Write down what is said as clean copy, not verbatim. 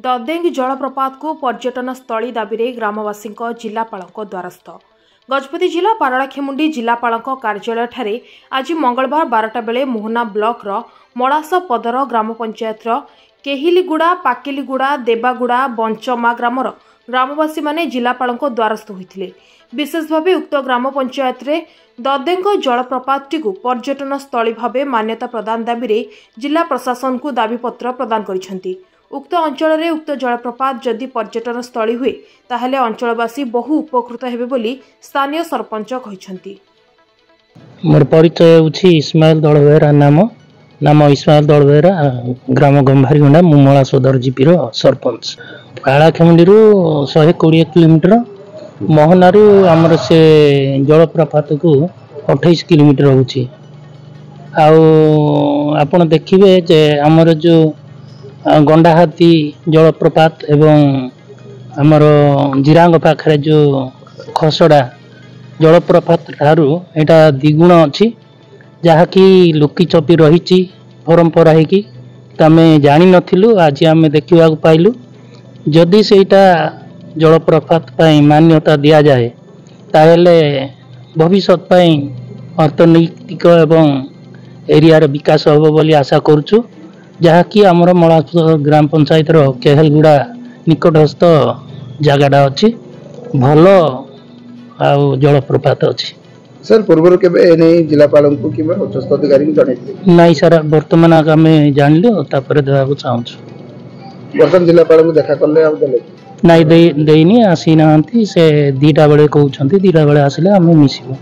ददेंग जलप्रपात को पर्यटन स्थली दाबी ग्रामवासी जिलापाल द्वारस्थ। गजपति जिला पारଳାଖେମୁଣ୍ଡି जिलापाल कार्यालय ठारे आज मंगलवार 12टा बेले मोहना ब्लॉक मलास पदर ग्राम पंचायत केहिलीगुड़ा, पाकिलीगुड़ा, देवागुड़ा, बंचमा ग्रामर ग्रामवासी माने जिलापाल द्वारस्थ होते। विशेष भाव उक्त ग्राम पंचायत रे ददेंग जलप्रपात को पर्यटन स्थली भाव मान्यता प्रदान दाबी जिला प्रशासन को दाबीपत्र प्रदान कर उक्त अंचल रे उक्त जलप्रपात जदि पर्यटन स्थली हुए ताहले अंचलवासी बहु उपकृत हेबे बोली स्थानीय सरपंच कहिसंती। मोर परिचय उछि इस्माइल दलबेहरा नाम इस्माइल दलबेहरा ग्राम गंभारीगुंडा मुमला सदर जीपी रो सरपंच। पारଳାଖେମୁଣ୍ଡି रु 120 किलोमीटर, मोहनारू आमर से जलप्रपात को 28 किलोमीटर होछि। आपण देखिबे जे आमर जो गंडाहाती जलप्रपात एवं आमर जिरांग पाखरे जो खसड़ा जलप्रपात ठारू एटा द्विगुण अच्छी जहाँकि लुकी चपी रही परंपरा है कि तमें जानी नथिलु। आज आम देखा पाइलु जदि सेटा जलप्रपात पाई मान्यता दिया जाए ताहले भविष्य पाई अर्थनैतिक एवं एरियार विकास होबो बोली आशा करूछु। जहाँकि आमर मलास ग्राम पंचायत केहलगुड़ा निकटस्थ जगह अच्छी भल आ जलप्रपात अच्छी। सर पूर्व के जिलापाल को उच्चस्थ अधिकारी नहीं सर बर्तमान आम जानलु देवाक चाहूँ। बर्तमान जिलापाल को देखा कले नहीं देनी आसी ना से 2टा बेले कहते 2टा बेले आसिले आम मिसिबू।